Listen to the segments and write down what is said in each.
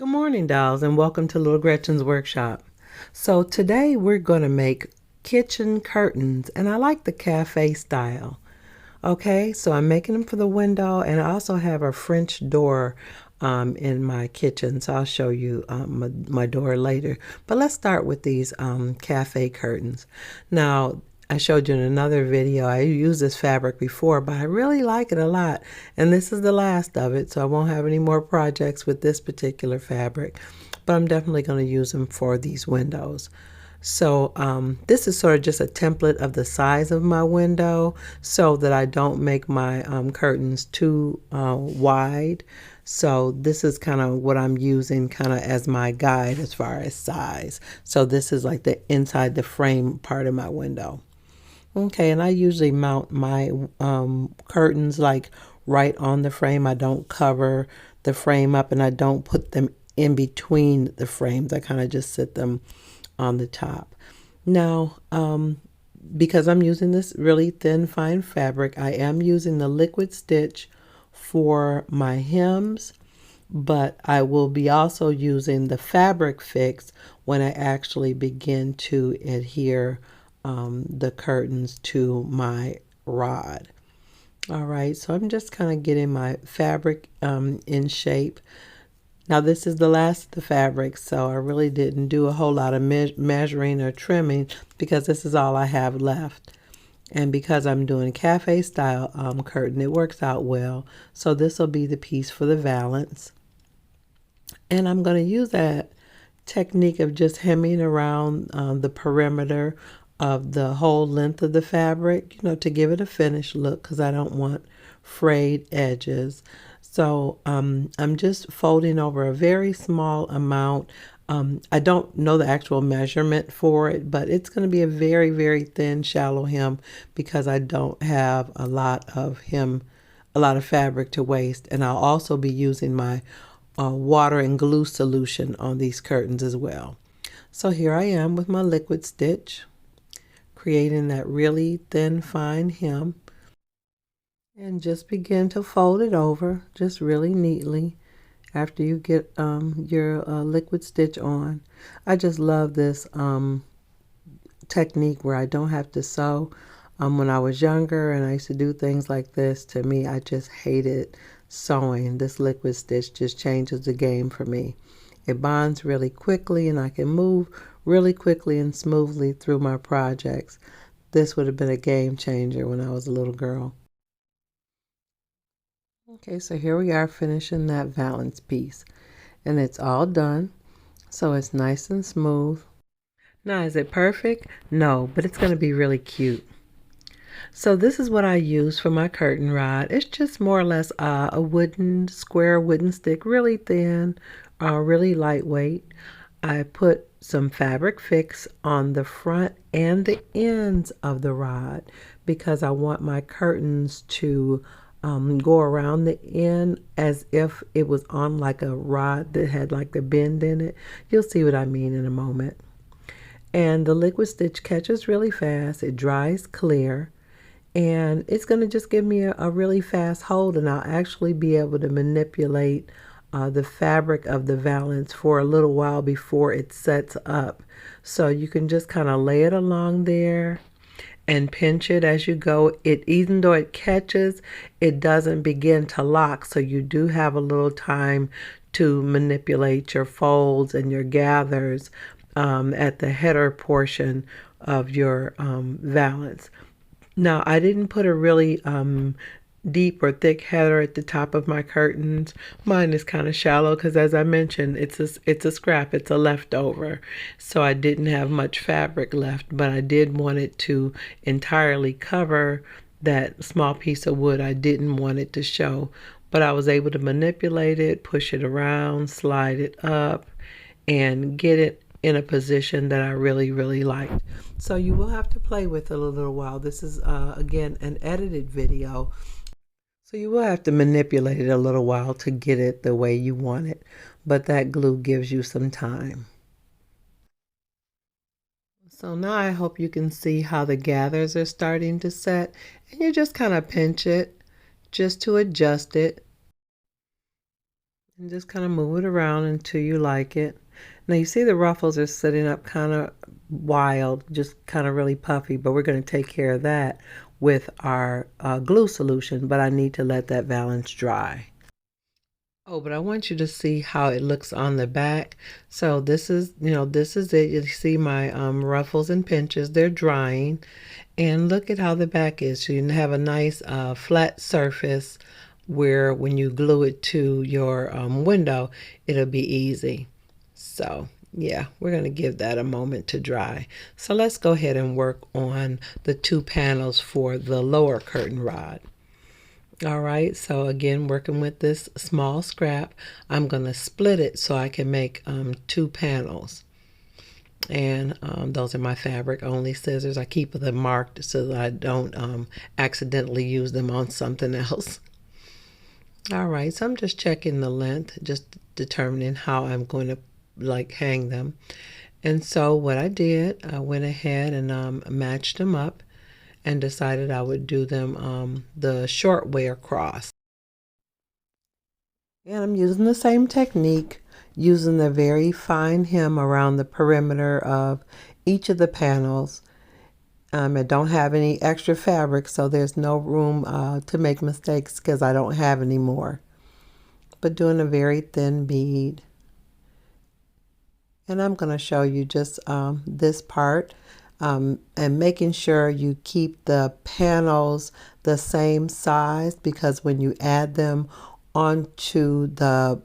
Good morning, dolls, and welcome to Little Gretchen's workshop. So today we're going to make kitchen curtains, and I like the cafe style. Okay, so I'm making them for the window, and I also have a French door in my kitchen, so I'll show you my door later. But let's start with these cafe curtains. Now, I showed you in another video, I used this fabric before, but I really like it a lot. And this is the last of it, so I won't have any more projects with this particular fabric. But I'm definitely going to use them for these windows. So this is sort of just a template of the size of my window so that I don't make my curtains too wide. So this is kind of what I'm using kind of as my guide as far as size. So this is like the inside the frame part of my window. Okay, and I usually mount my curtains like right on the frame. I don't cover the frame up and I don't put them in between the frames. I kind of just sit them on the top. Now, because I'm using this really thin, fine fabric, I am using the liquid stitch for my hems, but I will be also using the fabric fix when I actually begin to adhere the curtains to my rod. All right, so I'm just kind of getting my fabric in shape. Now this is the last of the fabric, so I really didn't do a whole lot of measuring or trimming because this is all I have left. And because I'm doing cafe style curtain, it works out well. So this will be the piece for the valance. And I'm going to use that technique of just hemming around the perimeter of the whole length of the fabric, to give it a finished look because I don't want frayed edges. So I'm just folding over a very small amount. I don't know the actual measurement for it, but it's going to be a very, very thin, shallow hem because I don't have a lot of fabric to waste. And I'll also be using my water and glue solution on these curtains as well. So here I am with my liquid stitch, creating that really thin, fine hem. And just begin to fold it over just really neatly after you get your liquid stitch on. I just love this technique where I don't have to sew. When I was younger and I used to do things like this, to me, I just hated sewing. This liquid stitch just changes the game for me. It bonds really quickly and I can move really quickly and smoothly through my projects. This would have been a game changer when I was a little girl. Okay, so here we are finishing that valance piece, and it's all done, so it's nice and smooth. Now, is it perfect? No, but it's going to be really cute. So this is what I use for my curtain rod. It's just more or less a square wooden stick, really thin, really lightweight. I put some fabric fix on the front and the ends of the rod because I want my curtains to go around the end as if it was on like a rod that had like a bend in it. You'll see what I mean in a moment. And the liquid stitch catches really fast. It dries clear. And it's going to just give me a really fast hold, and I'll actually be able to manipulate the fabric of the valance for a little while before it sets up. So you can just kind of lay it along there and pinch it as you go. Even though it catches, it doesn't begin to lock, so you do have a little time to manipulate your folds and your gathers at the header portion of your valance. Now, I didn't put a really deep or thick header at the top of my curtains. Mine is kind of shallow because, as I mentioned, it's a scrap, it's a leftover. So I didn't have much fabric left, but I did want it to entirely cover that small piece of wood. I didn't want it to show, but I was able to manipulate it, push it around, slide it up, and get it in a position that I really, really liked. So you will have to play with it a little while. This is, again, an edited video. So you will have to manipulate it a little while to get it the way you want it. But that glue gives you some time. So now I hope you can see how the gathers are starting to set. And you just kind of pinch it just to adjust it. And just kind of move it around until you like it. Now you see the ruffles are sitting up kind of wild, just kind of really puffy, but we're going to take care of that with our glue solution, but I need to let that valance dry. Oh, but I want you to see how it looks on the back. So this is, this is it. You see my ruffles and pinches, they're drying. And look at how the back is. So you have a nice flat surface where when you glue it to your window, it'll be easy. So yeah, we're going to give that a moment to dry. So let's go ahead and work on the 2 panels for the lower curtain rod. All right, so again, working with this small scrap, I'm going to split it so I can make 2 panels. And those are my fabric only scissors. I keep them marked so that I don't accidentally use them on something else. All right, so I'm just checking the length, just determining how I'm going to hang them. And so what I did, I went ahead and matched them up and decided I would do them the short way across. And I'm using the same technique, using the very fine hem around the perimeter of each of the panels. I don't have any extra fabric, so there's no room to make mistakes because I don't have any more. But doing a very thin bead. And I'm going to show you just this part and making sure you keep the panels the same size, because when you add them onto the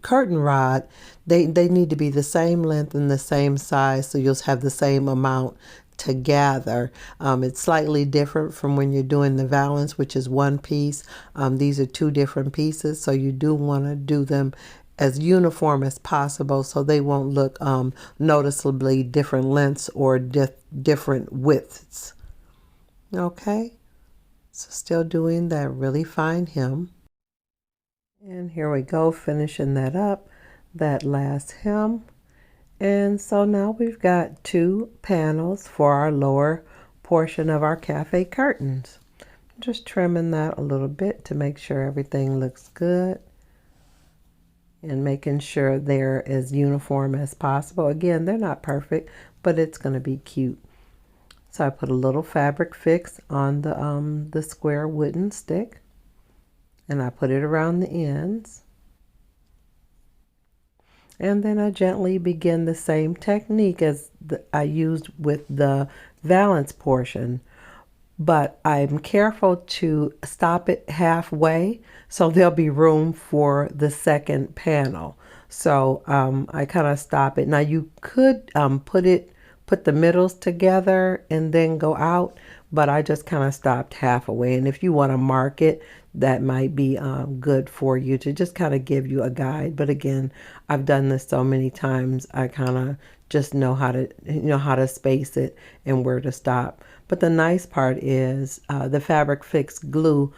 curtain rod, they need to be the same length and the same size, so you'll have the same amount to gather. It's slightly different from when you're doing the valance, which is one piece. These are 2 different pieces, so you do want to do them as uniform as possible so they won't look noticeably different lengths or different widths. Okay, so still doing that really fine hem. And here we go, finishing that up, that last hem. And so now we've got 2 panels for our lower portion of our cafe curtains. Just trimming that a little bit to make sure everything looks good and making sure they're as uniform as possible. Again, they're not perfect, but it's going to be cute. So I put a little fabric fix on the square wooden stick, and I put it around the ends. And then I gently begin the same technique as I used with the valance portion, but I'm careful to stop it halfway so there'll be room for the second panel. So I kind of stop it. Now you could put the middles together and then go out, but I just kind of stopped halfway. And if you want to mark it, that might be good for you to just kind of give you a guide. But again, I've done this so many times, I kind of just know how to space it and where to stop. But the nice part is the fabric fix glue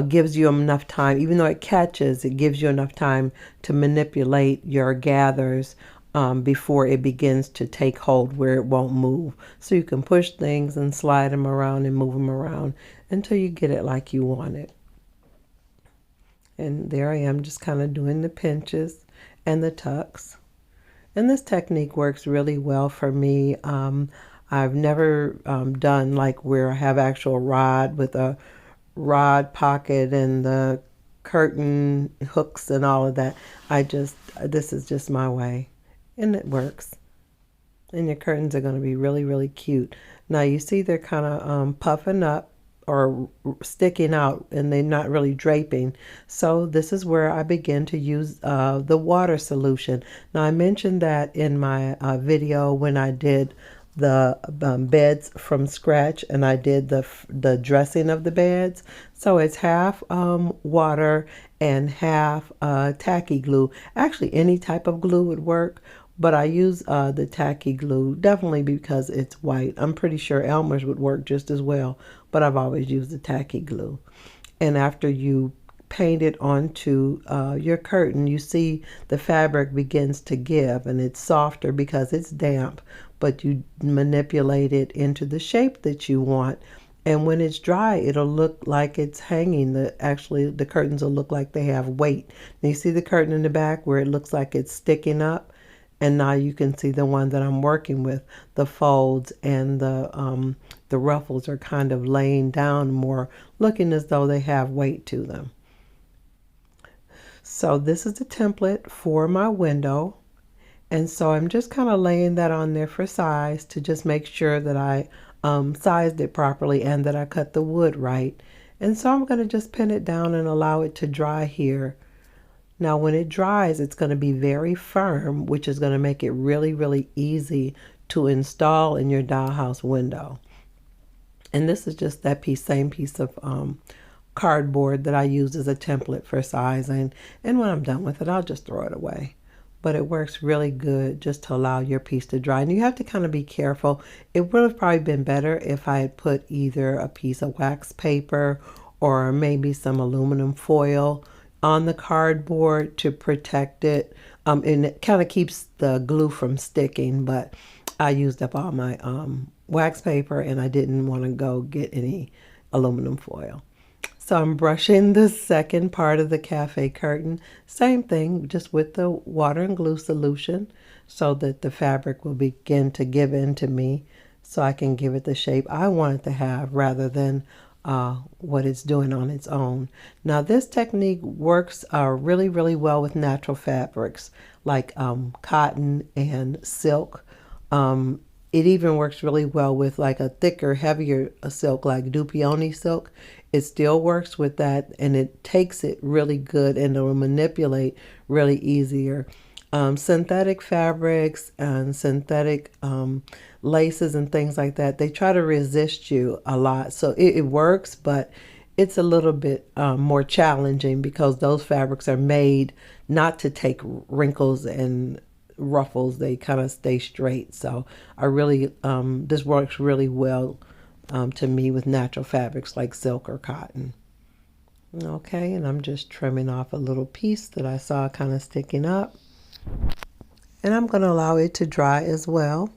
gives you enough time, even though it catches, it gives you enough time to manipulate your gathers before it begins to take hold where it won't move. So you can push things and slide them around and move them around until you get it like you want it. And there I am, just kind of doing the pinches and the tucks. And this technique works really well for me. I've never done like where I have actual rod with a rod pocket and the curtain hooks and all of that. This is just my way, and it works. And your curtains are going to be really, really cute. Now you see they're kind of puffing up or sticking out, and they're not really draping. So this is where I begin to use the water solution. Now I mentioned that in my video when I did the beds from scratch, and I did the dressing of the beds. So it's half water and half tacky glue. Actually, any type of glue would work, but I use the tacky glue definitely because it's white. I'm pretty sure Elmer's would work just as well, but I've always used the tacky glue. And after you paint it onto your curtain, you see the fabric begins to give, and it's softer because it's damp, but you manipulate it into the shape that you want, And when it's dry, it'll look like it's hanging. Actually, the curtains will look like they have weight. Now you see the curtain in the back where it looks like it's sticking up? And now you can see the one that I'm working with. The folds and the ruffles are kind of laying down more, looking as though they have weight to them. So this is the template for my window. And so I'm just kind of laying that on there for size to just make sure that I sized it properly and that I cut the wood right. And so I'm going to just pin it down and allow it to dry here. Now when it dries, it's going to be very firm, which is going to make it really, really easy to install in your dollhouse window. And this is just that same piece of cardboard that I used as a template for sizing. And when I'm done with it, I'll just throw it away. But it works really good just to allow your piece to dry. And you have to kind of be careful. It would have probably been better if I had put either a piece of wax paper or maybe some aluminum foil on the cardboard to protect it. And it kind of keeps the glue from sticking, but I used up all my wax paper and I didn't want to go get any aluminum foil. So I'm brushing the second part of the cafe curtain. Same thing, just with the water and glue solution so that the fabric will begin to give in to me so I can give it the shape I want it to have rather than what it's doing on its own. Now this technique works really, really well with natural fabrics like cotton and silk. It even works really well with like a thicker, heavier silk like Dupioni silk. It still works with that and it takes it really good and it will manipulate really easier. Synthetic fabrics and synthetic laces and things like that, they try to resist you a lot. So it works, but it's a little bit more challenging because those fabrics are made not to take wrinkles and ruffles. They kind of stay straight. So I really, this works really well to me with natural fabrics like silk or cotton. Okay, and I'm just trimming off a little piece that I saw kind of sticking up. And I'm going to allow it to dry as well.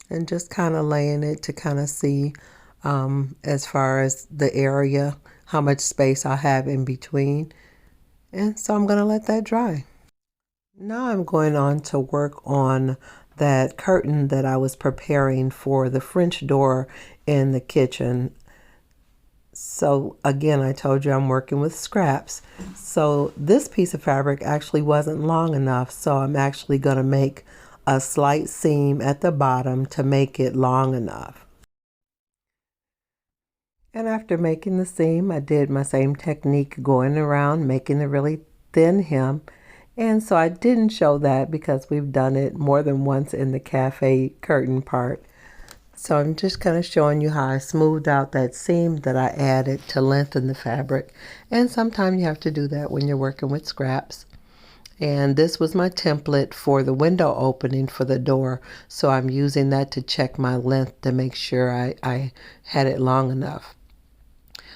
And just kind of laying it to kind of see as far as the area, how much space I have in between. And so I'm going to let that dry. Now I'm going on to work on that curtain that I was preparing for the French door in the kitchen. So again, I told you I'm working with scraps. So this piece of fabric actually wasn't long enough. So I'm actually going to make a slight seam at the bottom to make it long enough. And after making the seam, I did my same technique going around, making a really thin hem. And so I didn't show that because we've done it more than once in the cafe curtain part. So I'm just kind of showing you how I smoothed out that seam that I added to lengthen the fabric. And sometimes you have to do that when you're working with scraps. And this was my template for the window opening for the door. So I'm using that to check my length to make sure I had it long enough.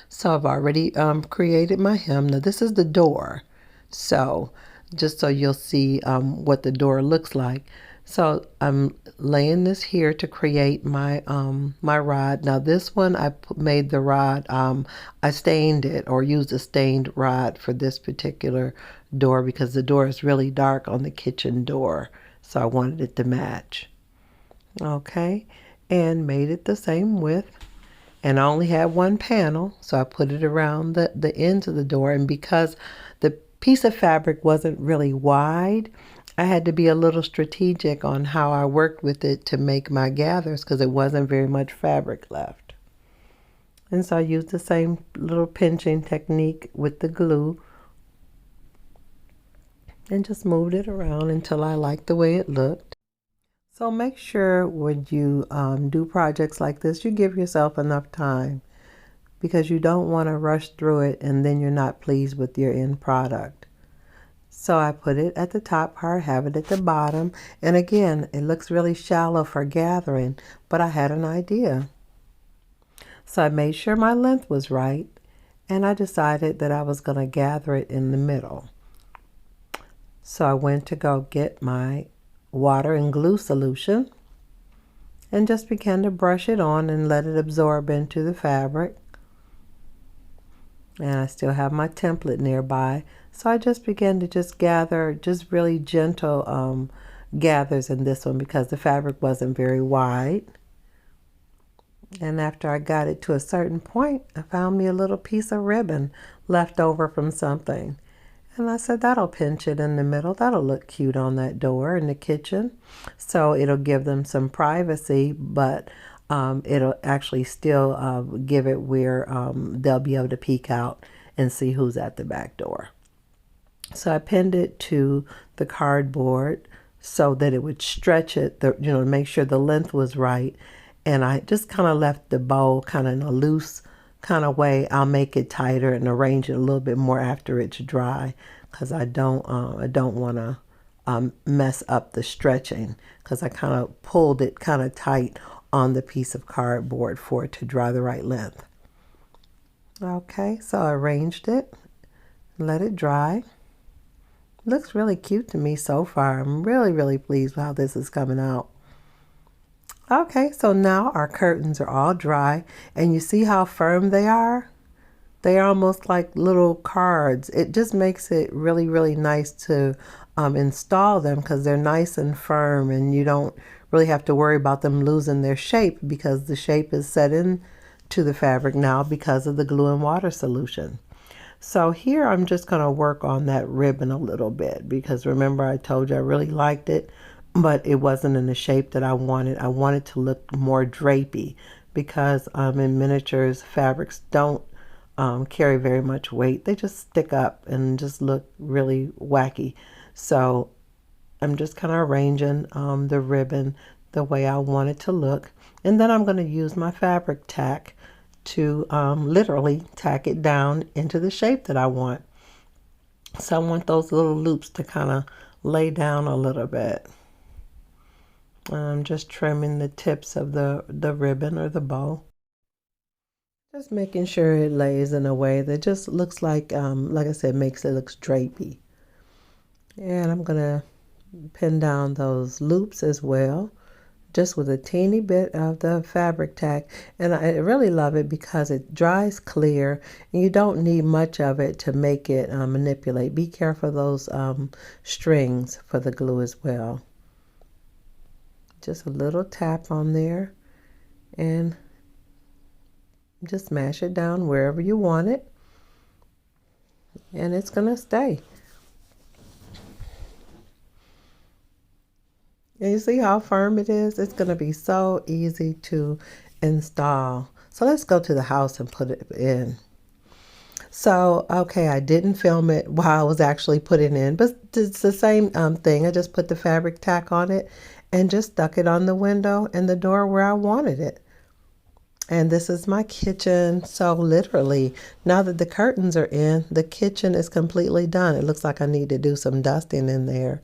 So I've already created my hem. Now this is the door. So just so you'll see what the door looks like. So I'm laying this here to create my my rod. Now this one I made the rod, I stained it or used a stained rod for this particular door because the door is really dark on the kitchen door. So I wanted it to match. Okay, and made it the same width. And I only had one panel, so I put it around the ends of the door. And because the piece of fabric wasn't really wide, I had to be a little strategic on how I worked with it to make my gathers because it wasn't very much fabric left. And so I used the same little pinching technique with the glue and just moved it around until I liked the way it looked. So make sure when you do projects like this, you give yourself enough time because you don't want to rush through it and then you're not pleased with your end product. So I put it at the top part, have it at the bottom. And again, it looks really shallow for gathering, but I had an idea. So I made sure my length was right and I decided that I was going to gather it in the middle. So I went to go get my water and glue solution and just began to brush it on and let it absorb into the fabric. And I still have my template nearby, so I just began to just gather just really gentle gathers in this one because the fabric wasn't very wide. And after I got it to a certain point, I found me a little piece of ribbon left over from something. And I said, that'll pinch it in the middle. That'll look cute on that door in the kitchen. So it'll give them some privacy, but it'll actually still give it where they'll be able to peek out and see who's at the back door. So I pinned it to the cardboard so that it would stretch it, to make sure the length was right. And I just kind of left the bow kind of in a loose kind of way. I'll make it tighter and arrange it a little bit more after it's dry, because I don't want to mess up the stretching, because I kind of pulled it kind of tight on the piece of cardboard for it to dry the right length. Okay, so I arranged it, let it dry. Looks really cute to me so far. I'm really, really pleased with how this is coming out. Okay, so now our curtains are all dry, and you see how firm they are? They're almost like little cards. It just makes it really, really nice to install them, because they're nice and firm, and you don't really have to worry about them losing their shape, because the shape is set into the fabric now because of the glue and water solution. So here I'm just going to work on that ribbon a little bit, because remember I told you I really liked it, but it wasn't in the shape that I wanted. I wanted to look more drapey, because in miniatures, fabrics don't carry very much weight. They just stick up and just look really wacky. So I'm just kind of arranging the ribbon the way I want it to look. And then I'm going to use my fabric tack to literally tack it down into the shape that I want. So I want those little loops to kind of lay down a little bit. I'm just trimming the tips of the ribbon or the bow. Just making sure it lays in a way that just looks like I said, makes it look drapey. And I'm going to pin down those loops as well, just with a teeny bit of the fabric tack. And I really love it because it dries clear, and you don't need much of it to make it manipulate. Be careful of those strings for the glue as well. Just a little tap on there, and just mash it down wherever you want it, and it's going to stay. And you see how firm it is? It's going to be so easy to install. So let's go to the house and put it in. So, okay, I didn't film it while I was actually putting it in, but it's the same thing. I just put the fabric tack on it and just stuck it on the window and the door where I wanted it. And this is my kitchen. So literally, now that the curtains are in, the kitchen is completely done. It looks like I need to do some dusting in there,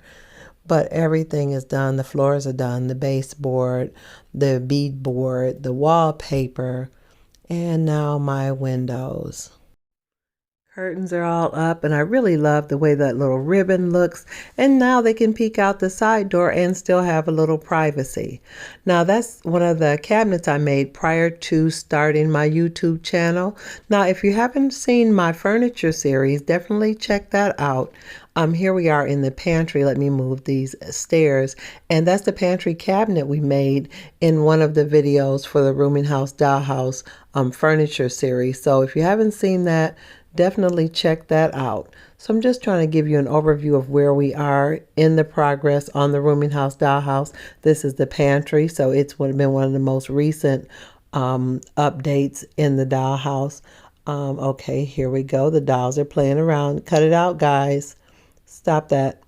but everything is done. The floors are done, the baseboard, the beadboard, the wallpaper, and now my windows. Curtains are all up, and I really love the way that little ribbon looks. And now they can peek out the side door and still have a little privacy. Now that's one of the cabinets I made prior to starting my YouTube channel. Now if you haven't seen my furniture series, definitely check that out. Here we are in the pantry. Let me move these stairs. And that's the pantry cabinet we made in one of the videos for the Rooming House Dollhouse furniture series. So if you haven't seen that, definitely check that out. So I'm just trying to give you an overview of where we are in the progress on the Rooming House Dollhouse. This is the pantry, so it's been one of the most recent updates in the dollhouse. Okay, here we go. The dolls are playing around. Cut it out, guys. Stop that.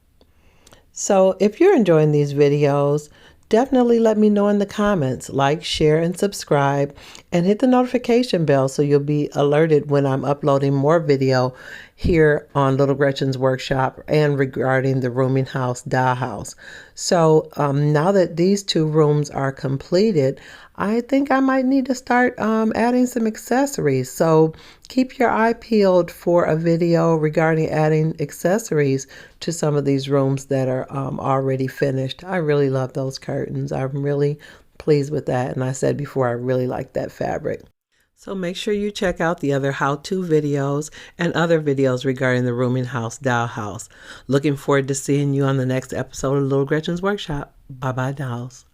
So if you're enjoying these videos, definitely let me know in the comments. Like, share, and subscribe, and hit the notification bell so you'll be alerted when I'm uploading more video here on Little Gretchen's Workshop and regarding the Rooming House Dollhouse. So now that these two rooms are completed, I think I might need to start adding some accessories. So keep your eye peeled for a video regarding adding accessories to some of these rooms that are already finished. I really love those curtains. I'm really pleased with that. And I said before, I really like that fabric. So make sure you check out the other how-to videos and other videos regarding the Rooming House Dollhouse. Looking forward to seeing you on the next episode of Little Gretchen's Workshop. Bye-bye, dolls.